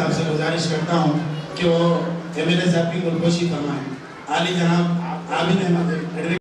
साहब से गुजारिश करता हूँ कि वो एमएलए साहब की गुलपोशी फरमाएं। आली जनाब आबिद अहमद।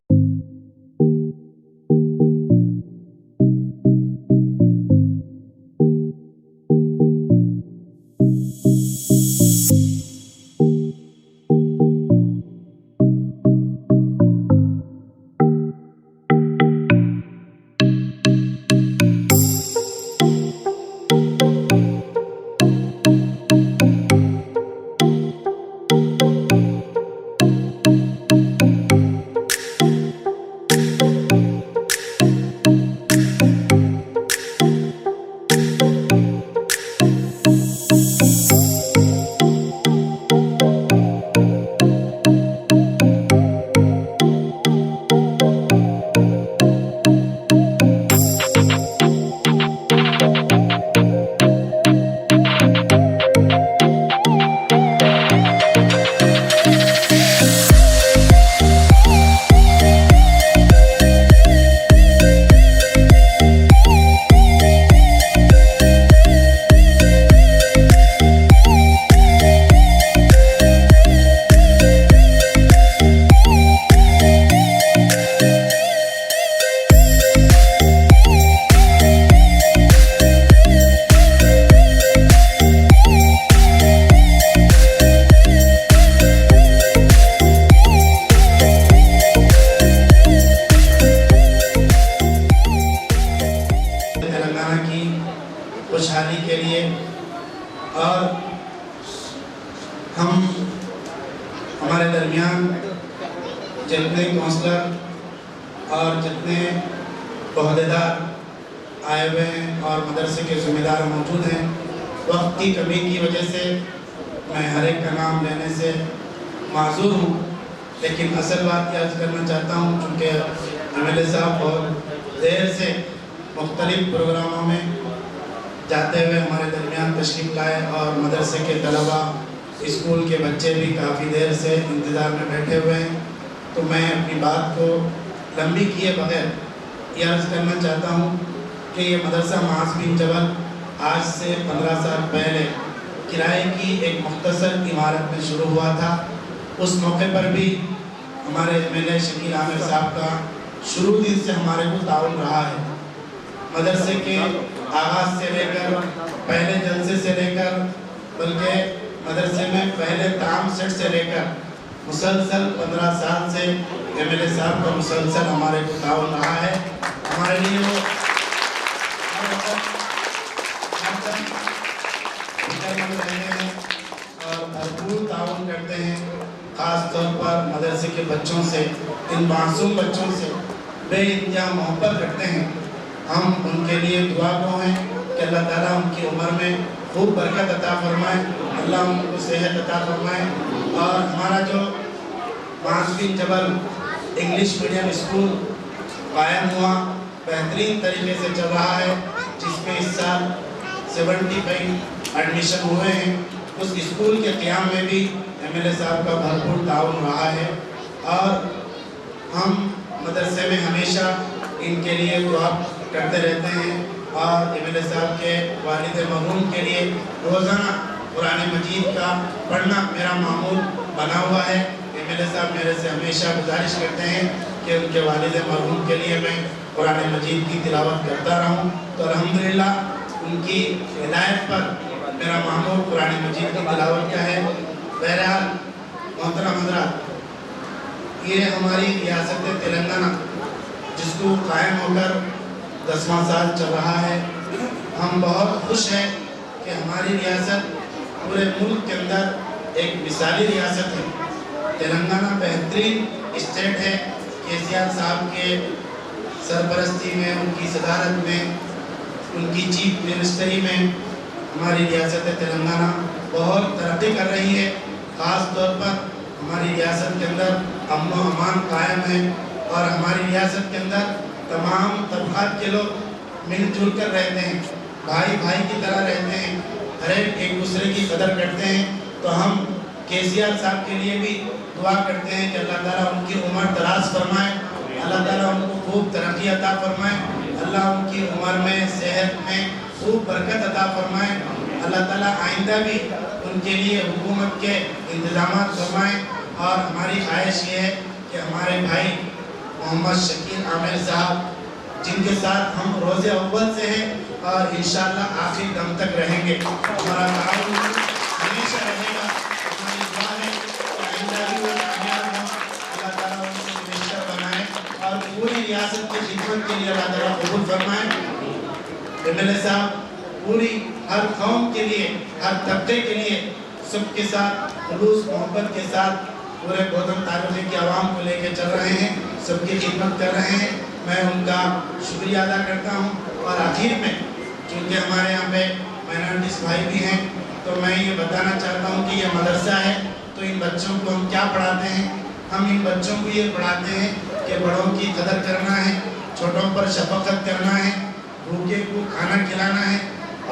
खुशहाली के लिए और हम हमारे दरमियान जितने काउंसलर और जितने ओहदेदार आए हुए हैं और मदरसे के ज़िम्मेदार मौजूद हैं, वक्त की कमी की वजह से मैं हर एक का नाम लेने से माजूर हूँ, लेकिन असल बात याद करना चाहता हूँ क्योंकि एमएलए साहब बहुत देर से मुख्तलिफ प्रोग्रामों में जाते हुए हमारे दरमियान तशरीफ़ लाए और मदरसे के तलबा स्कूल के बच्चे भी काफ़ी देर से इंतज़ार में बैठे हुए हैं। तो मैं अपनी बात को लंबी किए बगैर ये अर्ज़ करना चाहता हूँ कि ये मदरसा माज़ बिन जबल आज से 15 साल पहले किराए की एक मुख्तसर इमारत में शुरू हुआ था। उस मौके पर भी हमारे एमएलए शकील आमिर साहब का शुरू दिन से हमारे को ताउन रहा है। मदरसे के आगाज़ से लेकर पहले जलसे से लेकर बल्कि मदरसे में पहले ताम सेट से लेकर मुसलसल 15 साल से एमएलए साहब का मुसलसल हमारे को ताउन रहा है। हमारे लिए वो और भरपूर ताउन करते हैं, ख़ास तौर पर मदरसे के बच्चों से, इन मासूम बच्चों से बेइंतहा मोहब्बत करते हैं। हम उनके लिए दुआ गो हैं कि अल्लाह ताला उनकी उम्र में खूब बरकत अता फरमाए, अल्लाह उनको सेहत अता फरमाए। और हमारा जो माज़ बिन जबल इंग्लिश मीडियम स्कूल कायम हुआ, बेहतरीन तरीके से चल रहा है, जिसमें इस साल 75 एडमिशन हुए हैं। उस स्कूल के क़याम में भी एमएलए साहब का भरपूर ताउन रहा है और हम मदरसे में हमेशा इनके लिए दुआ करते रहते हैं। और एमएलए साहब के वालिद मरहूम के लिए रोज़ाना कुरान मजीद का पढ़ना मेरा मामूल बना हुआ है। एमएलए साहब मेरे से हमेशा गुजारिश करते हैं कि उनके वालिद मरहूम के लिए मैं कुरान मजीद की तिलावत करता रहूं। तो अल्हम्दुलिल्लाह उनकी हिदायत पर मेरा मामूल कुरान मजीद की तिलावत का है। बहरहाल मोहतरम हज़रात, ये हमारी रियासत तेलंगाना जिसको कायम होकर 10वां साल चल रहा है, हम बहुत खुश हैं कि हमारी रियासत पूरे मुल्क के अंदर एक मिसाली रियासत है। तेलंगाना बेहतरीन स्टेट है। केसीआर साहब के सरपरस्ती में, उनकी सदारत में, उनकी चीफ मिनिस्ट्री में हमारी रियासत तेलंगाना बहुत तरक्की कर रही है। ख़ास तौर पर हमारी रियासत के अंदर अमन व अमान कायम है और हमारी रियासत के अंदर तमाम तबक़ात के लोग मिलजुल कर रहते हैं, भाई भाई की तरह रहते हैं, हर एक दूसरे की कदर करते हैं। तो हम केसीआर साहब के लिए भी दुआ करते हैं कि अल्लाह ताला उनकी उम्र दराज फरमाए, अल्लाह ताला उनको खूब तरक्की अता फरमाए, अल्लाह उनकी उम्र में, सेहत में खूब बरकत अता फरमाए, अल्लाह ताला आइंदा भी उनके लिए हुकूमत के इंतजाम फरमाएँ। और हमारी ख्वाहिश ये है कि हमारे भाई मोहम्मद शकील आमिर साहब, जिनके साथ हम रोज़े अव्वल से हैं और इंशाअल्लाह आखिर दम तक रहेंगे, हमारा ताउन हमेशा रहेगा। हमारी दुआ है कि आइंदा भी वो कामयाब हों, अल्लाह ताला उनको मिनिस्टर बनाए और पूरी रियासत की खिदमत के लिए अल्लाह ताला कबूल फरमाए। एमएलए साहब पूरी हर कौम के लिए, हर तबके के लिए सबके साथ खुलूस मोहब्बत के साथ पूरे बोधन तालुके की आवाम को लेकर चल रहे हैं, सबकी खिदमत कर रहे हैं। मैं उनका शुक्रिया अदा करता हूं। और आखिर में चूँकि हमारे यहाँ पे माइनॉरिटीज़ भाई भी हैं, तो मैं ये बताना चाहता हूं कि ये मदरसा है, तो इन बच्चों को हम क्या पढ़ाते हैं? हम इन बच्चों को ये पढ़ाते हैं कि बड़ों की कदर करना है, छोटों पर शफकत करना है, भूखे को खाना खिलाना है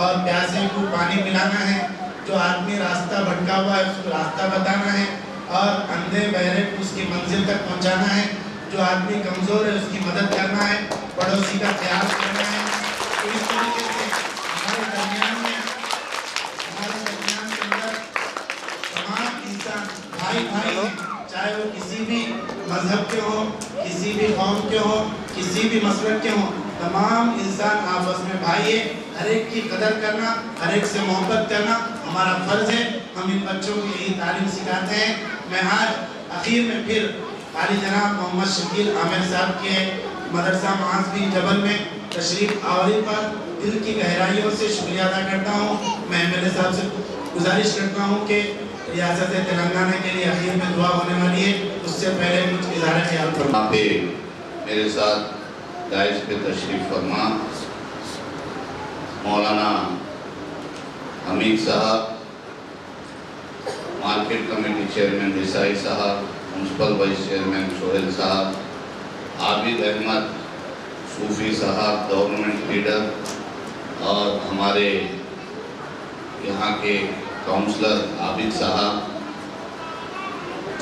और प्यासे को पानी पिलाना है, जो आदमी रास्ता भटका हुआ है उसको रास्ता बताना है और अंधे बहरे को उसकी मंजिल तक पहुंचाना है, जो आदमी कमज़ोर है उसकी मदद करना है, पड़ोसी का ख्याल करना है। तो इस तरीके से हमारे दरमियान के अंदर तमाम इंसान भाई भाई हैं, चाहे वो किसी भी मजहब के हों, किसी भी कौम के हों, किसी भी मसलक के हों, तमाम इंसान आपस में भाई है। हर एक की कदर करना, हर एक से मोहब्बत करना हमारा फ़र्ज़ है। हम इन बच्चों को यही तालीम सिखाते हैं। मैं आज आखिर में फिर आली जनाब मोहम्मद शकील आमिर साहब के मदरसा महाज़बी जबल में तशरीफ़ आवरी पर दिल की गहराइयों से शुक्रिया अदा करता हूँ। मैं एमएलए साहब से गुजारिश करता हूँ कि रियासत तेलंगाना के लिए आखिर में दुआ होने वाली है, उससे पहले कुछ इज़हार ख्याल फरमाएं। मेरे साथ दाइश पे तशरीफ़ फरमा मौलाना हमीद साहब, मार्केट कमेटी चेयरमैन रिसाई साहब, म्यूनसिपल वाइस चेयरमैन सोहेल साहब, आबिद अहमद सूफी साहब, गवर्नमेंट लीडर और हमारे यहाँ के काउंसलर आबिद साहब,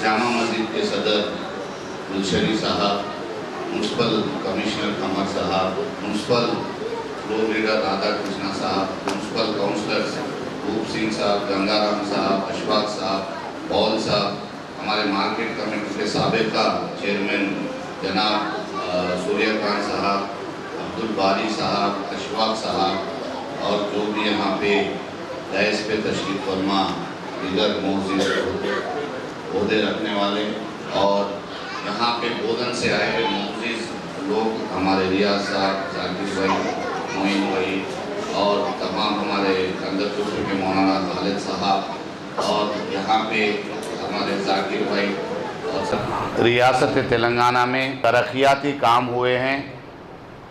जामा मस्जिद के सदर गुलशरी साहब, म्यूनसिपल कमिश्नर कमर साहब, municipal floor leader Radha Krishna साहब, म्यूनसिपल काउंसलर्स रूप सिंह साहब, गंगाराम साहब, अशफाक साहब, पॉल साहब, हमारे मार्केट कमेटी के साबिका चेयरमैन जनाब सूर्यकांत साहब, अब्दुल बारी साहब, अशफाक साहब और जो भी यहाँ पे दाइश पे तशरीफ़ फरमा दीगर मोअज़्ज़िज़ ओहदे रखने वाले और यहाँ पे बोधन से आए हुए मोअज़्ज़िज़ लोग, हमारे रियाज साहब, जाकिर भाई, मोइन भाई और तमाम हमारे अंदर के मौलाना खालिद साहब और यहाँ पे हमारे जाकिर भाई और रियासत तेलंगाना में तरक्याती काम हुए हैं,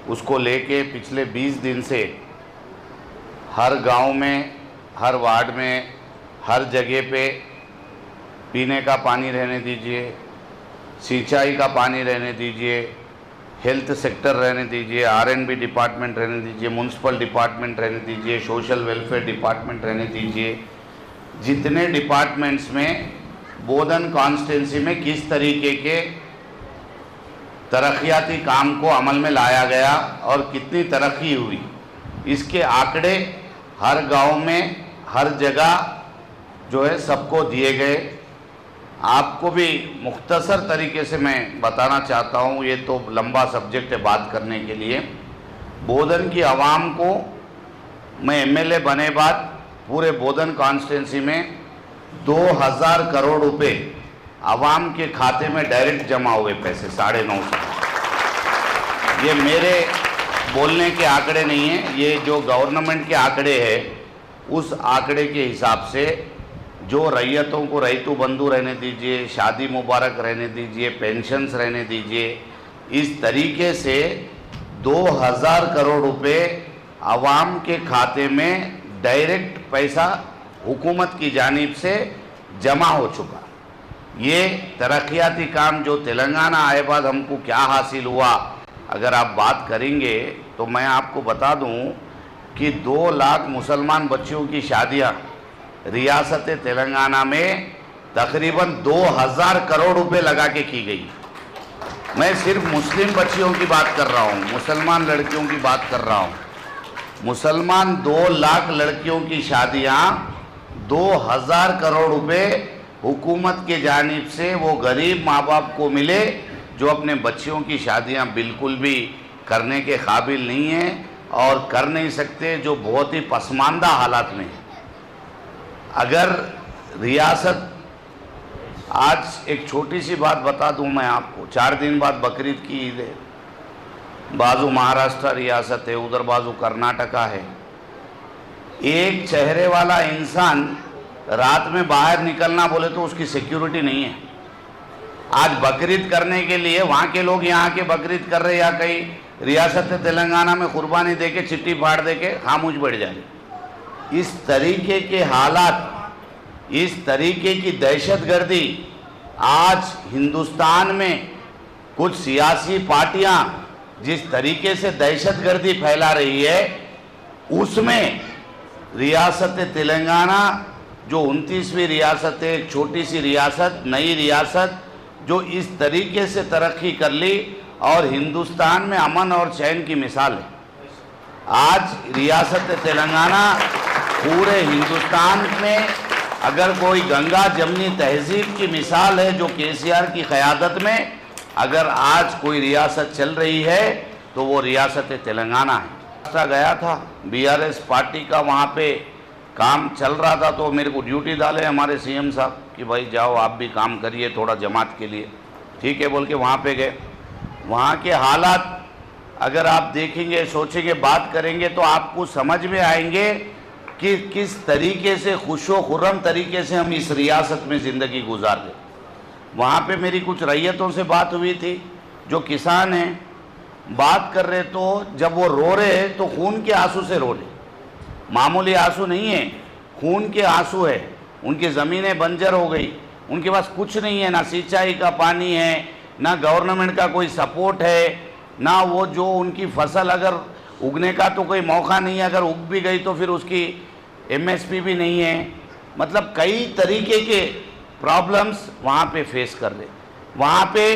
उसको लेके पिछले 20 दिन से हर गांव में, हर वार्ड में, हर जगह पे पीने का पानी रहने दीजिए, सिंचाई का पानी रहने दीजिए, हेल्थ सेक्टर रहने दीजिए, R&B डिपार्टमेंट रहने दीजिए, म्यूनसिपल डिपार्टमेंट रहने दीजिए, सोशल वेलफेयर डिपार्टमेंट रहने दीजिए, जितने डिपार्टमेंट्स में बोधन कॉन्स्टिट्यूंसी में किस तरीके के तरक्याती काम को अमल में लाया गया और कितनी तरक्की हुई, इसके आंकड़े हर गांव में, हर जगह जो है सबको दिए गए। आपको भी मुख्तसर तरीके से मैं बताना चाहता हूँ, ये तो लंबा सब्जेक्ट है बात करने के लिए। बोधन की आवाम को मैं एमएलए बने बाद पूरे बोधन कॉन्स्टिट्यूंसी में 2000 करोड़ रुपए आवाम के खाते में डायरेक्ट जमा हुए पैसे 950। ये मेरे बोलने के आंकड़े नहीं हैं, ये जो गवर्नमेंट के आंकड़े हैं उस आंकड़े के हिसाब से जो रैयतों को रैतु बंधु रहने दीजिए, शादी मुबारक रहने दीजिए, पेंशन्स रहने दीजिए, इस तरीके से 2000 करोड़ रुपए आवाम के खाते में डायरेक्ट पैसा हुकूमत की जानिब से जमा हो चुका। ये तरक्याती काम जो तेलंगाना आए बाद हमको क्या हासिल हुआ, अगर आप बात करेंगे तो मैं आपको बता दूं कि 2 लाख मुसलमान बच्चियों की शादियां रियासत तेलंगाना में तकरीबन 2000 करोड़ रुपए लगा के की गई। मैं सिर्फ मुस्लिम बच्चियों की बात कर रहा हूँ, मुसलमान लड़कियों की बात कर रहा हूँ। मुसलमान 2 लाख लड़कियों की शादियाँ 2000 करोड़ रुपए हुकूमत के जानिब से वो गरीब माँ बाप को मिले जो अपने बच्चियों की शादियां बिल्कुल भी करने के काबिल नहीं हैं और कर नहीं सकते, जो बहुत ही पसमानदा हालात में है। अगर रियासत, आज एक छोटी सी बात बता दूं मैं आपको, 4 दिन बाद बकरीद की ईद है, बाजू महाराष्ट्र रियासत है, उधर बाजू कर्नाटका है। एक चेहरे वाला इंसान रात में बाहर निकलना बोले तो उसकी सिक्योरिटी नहीं है। आज बकरीद करने के लिए वहाँ के लोग यहाँ के बकरीद कर रहे, या कहीं रियासत तेलंगाना में कुर्बानी दे के चिट्ठी फाड़ दे के खामोश बैठ जा रहे। इस तरीके के हालात, इस तरीके की दहशतगर्दी आज हिंदुस्तान में कुछ सियासी पार्टियां जिस तरीके से दहशतगर्दी फैला रही है, उसमें रियासत तेलंगाना जो 29वीं रियासत है, एक छोटी सी रियासत, नई रियासत जो इस तरीके से तरक्की कर ली और हिंदुस्तान में अमन और चैन की मिसाल है। आज रियासत तेलंगाना पूरे हिंदुस्तान में अगर कोई गंगा जमनी तहजीब की मिसाल है, जो केसीआर की क़यादत में अगर आज कोई रियासत चल रही है तो वो रियासत तेलंगाना है। गया था बीआरएस पार्टी का, वहाँ पे काम चल रहा था, तो मेरे को ड्यूटी डाले हमारे सीएम साहब कि भाई जाओ आप भी काम करिए थोड़ा जमात के लिए। ठीक है बोल के वहाँ पे गए। वहाँ के हालात अगर आप देखेंगे, सोचेंगे, बात करेंगे तो आपको समझ में आएंगे कि किस तरीके से खुशो खुर्रम तरीके से हम इस रियासत में ज़िंदगी गुजार रहे। वहाँ पे मेरी कुछ रैयतों से बात हुई थी जो किसान हैं, बात कर रहे तो जब वो रो रहे हैं तो खून के आंसू से रो रहे, मामूली आंसू नहीं है, खून के आंसू है। उनकी ज़मीनें बंजर हो गई, उनके पास कुछ नहीं है, ना सिंचाई का पानी है, ना गवर्नमेंट का कोई सपोर्ट है, ना वो जो उनकी फसल अगर उगने का तो कोई मौका नहीं है, अगर उग भी गई तो फिर उसकी एमएसपी भी नहीं है। मतलब कई तरीके के प्रॉब्लम्स वहाँ पे फेस कर रहे। वहाँ पे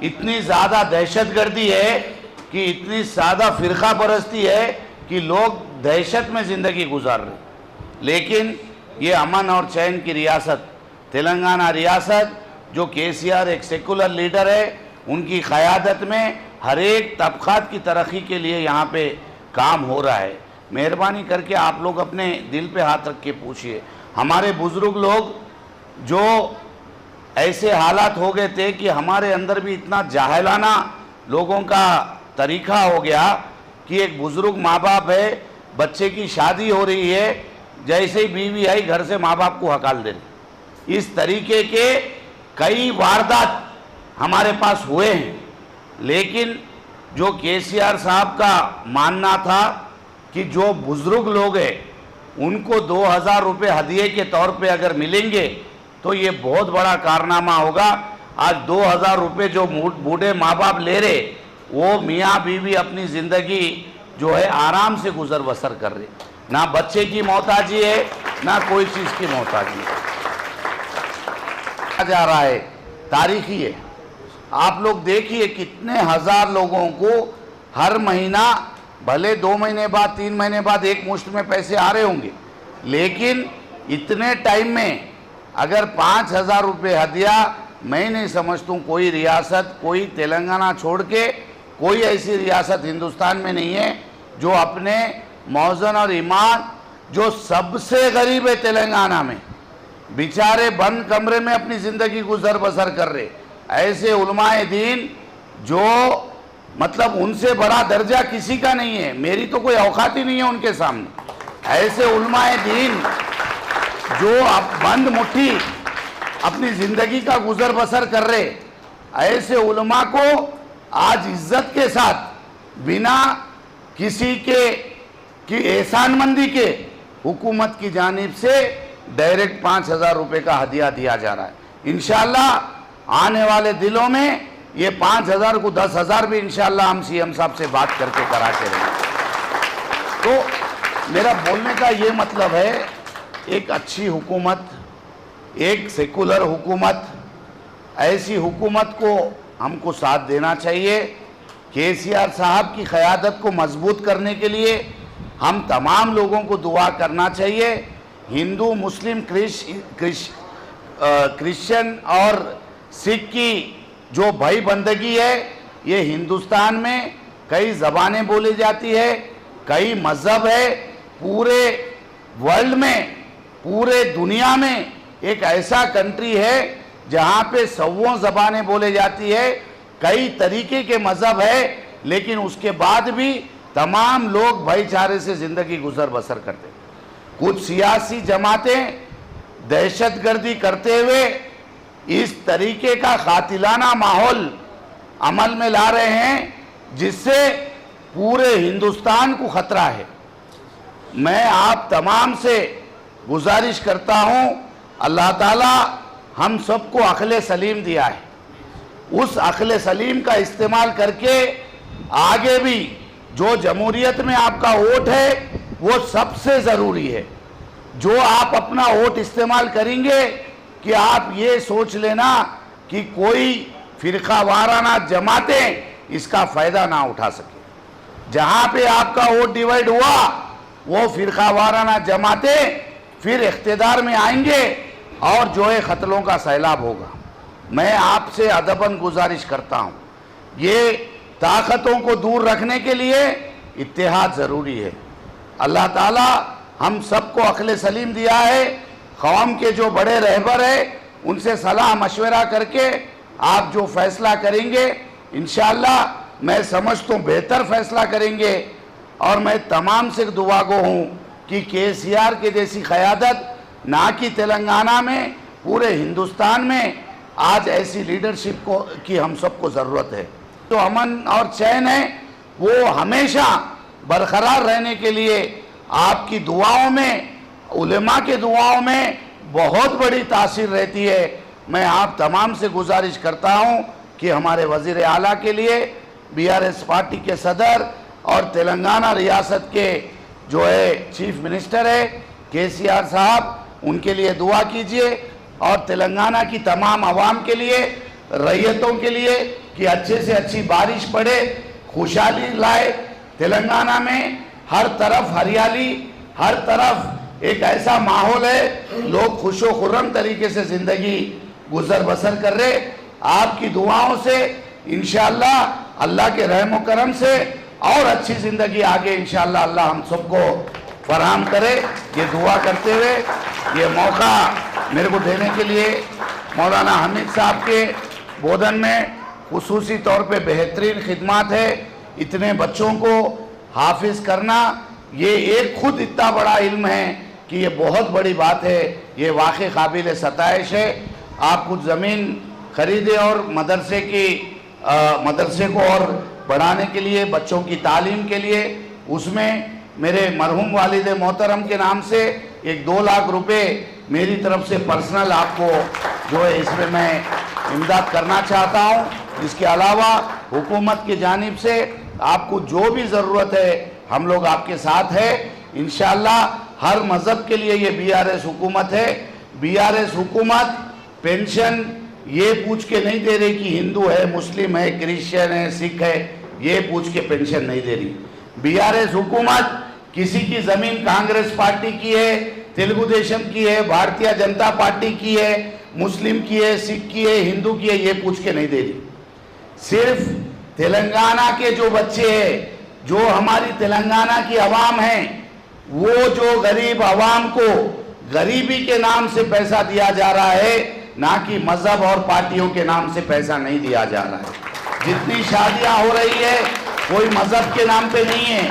इतनी ज़्यादा दहशतगर्दी है कि इतनी ज़्यादा फ़िरका परस्ती है कि लोग दहशत में ज़िंदगी गुजार रहे। लेकिन ये अमन और चैन की रियासत तेलंगाना रियासत, जो केसीआर एक सेकुलर लीडर है, उनकी क़यादत में हर एक तबक़ात की तरक्की के लिए यहाँ पे काम हो रहा है। मेहरबानी करके आप लोग अपने दिल पे हाथ रख के पूछिए, हमारे बुज़ुर्ग लोग जो ऐसे हालात हो गए थे कि हमारे अंदर भी इतना जाहिलाना लोगों का तरीक़ा हो गया कि एक बुज़ुर्ग माँ बाप है, बच्चे की शादी हो रही है, जैसे ही बीवी आई घर से माँ बाप को हकाल दे रही। इस तरीके के कई वारदात हमारे पास हुए हैं। लेकिन जो केसीआर साहब का मानना था कि जो बुज़ुर्ग लोग हैं उनको 2000 रुपये हदिये के तौर पे अगर मिलेंगे तो ये बहुत बड़ा कारनामा होगा। आज 2000 रुपये जो बूढ़े माँ बाप ले रहे, वो मियाँ बीवी अपनी ज़िंदगी जो है आराम से गुजर बसर कर रहे, ना बच्चे की मोहताजी है, ना कोई चीज़ की मोहताजी है। जा रहा है, तारीखी है। आप लोग देखिए कितने हज़ार लोगों को हर महीना, भले 2 महीने बाद 3 महीने बाद एक मुश्त में पैसे आ रहे होंगे, लेकिन इतने टाइम में अगर 5000 रुपये हदिया, मैं नहीं समझता हूँ कोई रियासत, कोई तेलंगाना छोड़ के कोई ऐसी रियासत हिंदुस्तान में नहीं है जो अपने मौज़न और ईमान, जो सबसे गरीब है तेलंगाना में, बेचारे बंद कमरे में अपनी ज़िंदगी गुजर बसर कर रहे, ऐसे उलमाए दीन जो मतलब उनसे बड़ा दर्जा किसी का नहीं है, मेरी तो कोई औकात ही नहीं है उनके सामने। ऐसे उलमाए दीन जो अब बंद मुट्ठी अपनी ज़िंदगी का गुजर बसर कर रहे, ऐसे उलमा को आज इज्जत के साथ बिना किसी के की एहसानमंदी के हुकूमत की जानिब से डायरेक्ट 5000 रुपये का हदिया दिया जा रहा है। इंशाअल्लाह आने वाले दिनों में ये 5000 को 10,000 भी इंशाअल्लाह हम सीएम साहब से बात करके कराते रहेंगे। तो मेरा बोलने का ये मतलब है, एक अच्छी हुकूमत, एक सेकुलर हुकूमत, ऐसी हुकूमत को हमको साथ देना चाहिए। केसीआर साहब की क़यादत को मजबूत करने के लिए हम तमाम लोगों को दुआ करना चाहिए। हिंदू मुस्लिम क्रिश्चियन और सिख की जो भाई बंदगी है, ये हिंदुस्तान में कई ज़बानें बोली जाती है, कई मज़हब है। पूरे वर्ल्ड में, पूरे दुनिया में एक ऐसा कंट्री है जहाँ पे सौों ज़बानें बोले जाती है, कई तरीके के मज़हब है, लेकिन उसके बाद भी तमाम लोग भाईचारे से ज़िंदगी गुजर बसर करते। कुछ सियासी जमातें दहशतगर्दी करते हुए इस तरीके का कातिलाना माहौल अमल में ला रहे हैं जिससे पूरे हिंदुस्तान को खतरा है। मैं आप तमाम से गुजारिश करता हूं, अल्लाह ताला हम सबको अक्ल सलीम दिया है, उस अक्ल सलीम का इस्तेमाल करके आगे भी जो जमहूरियत में आपका वोट है वो सबसे ज़रूरी है। जो आप अपना वोट इस्तेमाल करेंगे कि आप ये सोच लेना कि कोई फ़िरका वाराना जमातें इसका फ़ायदा ना उठा सके। जहाँ पे आपका वोट डिवाइड हुआ वो फ़िरका वाराना जमातें फिर इख्तिदार में आएंगे और जो है क़त्लों का सैलाब होगा। मैं आपसे अदबन गुजारिश करता हूँ, ये ताकतों को दूर रखने के लिए इत्तेहाद ज़रूरी है। अल्लाह ताला हम सबको अक्ल सलीम दिया है। कौम के जो बड़े रहबर है उनसे सलाह मशवरा करके आप जो फ़ैसला करेंगे इंशाअल्लाह मैं समझता हूँ बेहतर फ़ैसला करेंगे। और मैं तमाम से दुआ गो हूँ कि केसीआर के जैसी क़यादत ना कि तेलंगाना में, पूरे हिंदुस्तान में आज ऐसी लीडरशिप को की हम सबको ज़रूरत है। तो अमन और चैन है वो हमेशा बरकरार रहने के लिए आपकी दुआओं में, उलेमा के दुआओं में बहुत बड़ी तासीर रहती है। मैं आप तमाम से गुजारिश करता हूं कि हमारे वज़ीर आला के लिए, बीआरएस पार्टी के सदर और तेलंगाना रियासत के जो है चीफ मिनिस्टर है केसीआर साहब, उनके लिए दुआ कीजिए और तेलंगाना की तमाम आवाम के लिए, रैयतों के लिए कि अच्छे से अच्छी बारिश पड़े, खुशहाली लाए। तेलंगाना में हर तरफ हरियाली, हर तरफ एक ऐसा माहौल है, लोग खुशो खुर्रम तरीके से ज़िंदगी गुजर बसर कर रहे। आपकी दुआओं से इंशाअल्लाह, अल्लाह के रहम करम से और अच्छी ज़िंदगी आगे इंशाअल्लाह अल्लाह हम सबको फराहम करे। ये दुआ करते हुए ये मौका मेरे को देने के लिए मौलाना हामिद साहब के बोधन में खुसूसी तौर पे बेहतरीन खिदमत है। इतने बच्चों को हाफिज़ करना ये एक खुद इतना बड़ा इल्म है कि ये बहुत बड़ी बात है, ये वाक़ई काबिल सताइश है। आप कुछ ज़मीन खरीदे और मदरसे को और बढ़ाने के लिए, बच्चों की तालीम के लिए, उसमें मेरे मरहूम वालिद मोहतरम के नाम से एक 2 लाख रुपए मेरी तरफ से पर्सनल आपको जो है इसमें मैं इमदाद करना चाहता हूँ। इसके अलावा हुकूमत की जानिब से आपको जो भी ज़रूरत है हम लोग आपके साथ है इंशाअल्लाह। हर मज़हब के लिए ये बीआरएस हुकूमत है। बीआरएस हुकूमत पेंशन ये पूछ के नहीं दे रही कि हिंदू है, मुस्लिम है, क्रिश्चियन है, सिख है, ये पूछ के पेंशन नहीं दे रही। बीआरएस हुकूमत किसी की ज़मीन कांग्रेस पार्टी की है, तेलुगु देशम की है, भारतीय जनता पार्टी की है, मुस्लिम की है, सिख की है, हिंदू की है, ये पूछ के नहीं दे रही। सिर्फ तेलंगाना के जो बच्चे हैं, जो हमारी तेलंगाना की आवाम है, वो जो गरीब आवाम को गरीबी के नाम से पैसा दिया जा रहा है, ना कि मज़हब और पार्टियों के नाम से पैसा नहीं दिया जा रहा है। जितनी शादियां हो रही है कोई मज़हब के नाम पे नहीं है।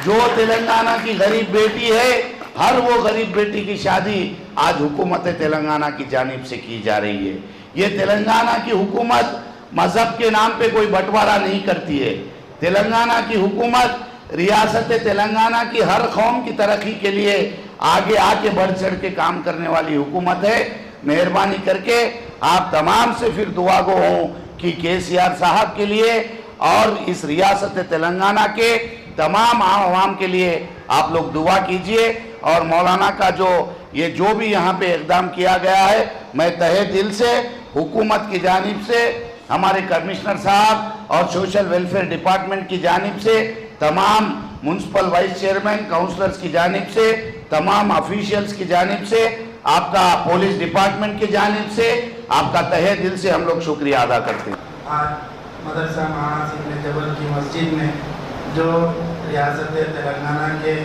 जो तेलंगाना की गरीब बेटी है, हर वो गरीब बेटी की शादी आज हुकूमत तेलंगाना की जानिब से की जा रही है। ये तेलंगाना की हुकूमत मज़हब के नाम पे कोई बंटवारा नहीं करती है। तेलंगाना की हुकूमत रियासत तेलंगाना की हर कौम की तरक्की के लिए आगे आके बढ़ चढ़ के काम करने वाली हुकूमत है। मेहरबानी करके आप तमाम से फिर दुआ गो हों कि केसीआर साहब के लिए और इस रियासत तेलंगाना के तमाम आवाम के लिए आप लोग दुआ कीजिए। और मौलाना का जो भी यहाँ पे इक़दाम किया गया है, मैं तहे दिल से हुकूमत की जानिब से, हमारे कमिश्नर साहब और सोशल वेलफेयर डिपार्टमेंट की जानिब से, तमाम म्यूनसिपल वाइस चेयरमैन, काउंसलर्स की जानिब से तमाम ऑफिशियल्स की जानिब से, आपका पुलिस डिपार्टमेंट की जानिब से आपका तहे दिल से हम लोग शुक्रिया अदा करते हैं। आज मदरसा महाज इब्न जबल की मस्जिद में जो रियासत तेलंगाना के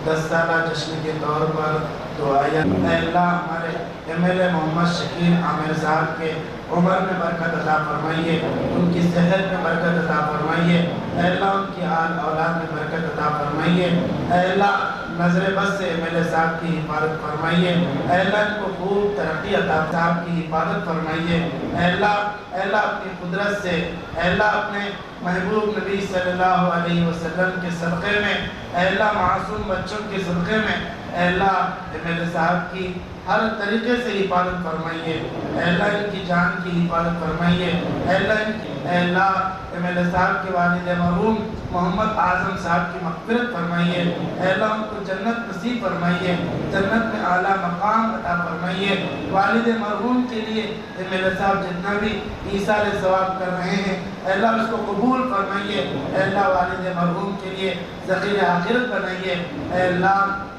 10 साला जश्न के तौर पर दुआया, अल्लाह हमारे MLA मोहम्मद शकील आमिर साहब के उम्र में बरकत अता फरमाइए, उनकी सेहत में बरकत अता फरमाइए, अल्लाह उनकी आल औलाद में बरकत अता फरमाइए, अल्लाह नजर बस से MLA साहब की हिफाजत फरमाइए, अल्लाह इनको खूब तरक्की अता साहब की हिफाजत फरमाइए, अल्लाह अपनी कुदरत से, अल्लाह अपने महबूब नबी सल्लल्लाहु अलैहि वसल्लम के सदक़े में, अल्लाह मासूम बच्चों के सदक़े में अल्लाह MLA साहब की हर तरीके से हिफाजत फरमाइए, अल्लाह इनकी जान की हिफाजत फरमाइए, अल्लाह MLA साहब के वालिद मरहूम मोहम्मद आज़म साहब की मग़फ़िरत फरमाइए, अल्लाह उनको जन्नत नसीब फरमाइए, जन्नत में आला मकाम अता फरमाइए। वालिद मरहूम के लिए MLA साहब जितना भी ईसाल सवाब कर रहे हैं अल्लाह उसको कबूल फरमाइए, अल्लाह वालिद मरहूम के लिए ज़ख़ीर आखिरत बनाइए, अल्लाह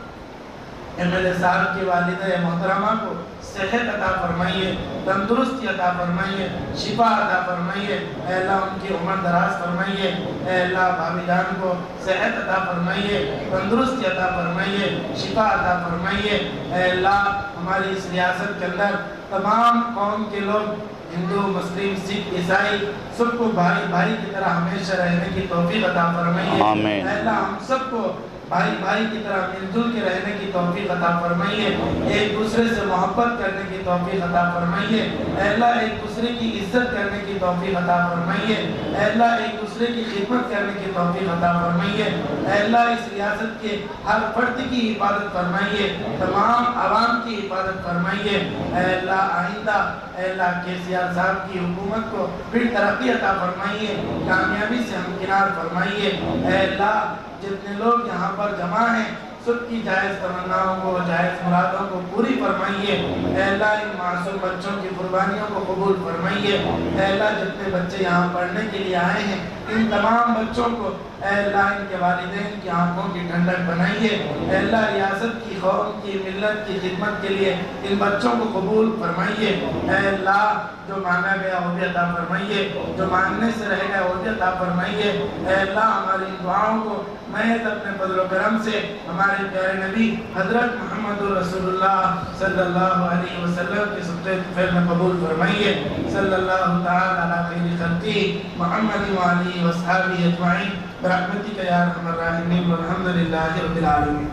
MLA साहब की वालिदा मोहतरमा को सेहत अता फरमाइए, तंदुरुस्ती अता फरमाइए, शिफा अता फरमाइए, अल्लाह उनकी उम्र दराज फरमाइए, अल्लाह भाभी जान को सेहत अता फरमाइए, तंदुरुस्ती अता फरमाइए, शिफा अता फरमाइए। अल्लाह हमारी इस रियासत के अंदर तमाम कौम के लोग, हिंदू मुस्लिम सिख ईसाई, सबको भाई भाई की तरह हमेशा रहने की तौफीक अता फरमाइए। अल्लाह हम सबको भाई भाई की तरह मिलजुल के रहने की तौफीक अता फरमाइए, एक दूसरे से मोहब्बत करने की तौफीक अता फरमाइए, अल्लाह एक दूसरे की इज्जत करने की तौफीक अता फरमाइए, अल्लाह एक दूसरे की खिदमत करने की तौफीक अता फरमाइए, अल्लाह इस रियासत के हर फर्द की हिफाजत फरमाइए, तमाम आवाम की हिफाजत फरमाइए। अल्लाह आइंदा अल्लाह KCR साहब की हुकूमत को फिर तरक्की अता फरमाइए, कामयाबी से हमकिनार फरमाइए। अल्लाह जितने लोग यहाँ पर जमा हैं सबकी जायज़ तमन्नाओं को, जायज़ मुरादों को पूरी फरमाइए। अल्लाह इन मासूम बच्चों की कुर्बानियों को कबूल फरमाइए। अल्लाह जितने बच्चे यहाँ पढ़ने के लिए आए हैं इन तमाम बच्चों को अल्लाह इनके वालिदैन की आंखों की ठंडक बनाइए। अल्लाह रियासत की, कौम की, मिल्लत की खिदमत के लिए इन बच्चों को कबूल फरमाइए। अल्लाह जो मांगा गया वो भी अता फरमाइए, जो मांगने से रह गया वो भी अता फरमाइए। अल्लाह हमारी दुआओं को महज अपने फज़ल करम से हमारे प्यारे नबी हज़रत मोहम्मद रसूलुल्लाह सल्लल्लाहु अलैहि वसल्लम के सब्क़े फ़ैल में कबूल फरमाइए। सल्लल्लाहु तआला अला खैरि खल्क़ी मुहम्मद व आलिहि व अस्हाबिहि अजमईन बिरहमतिका या अरहमर राहिमीन वल्हम्दुलिल्लाहि रब्बिल आलमीन।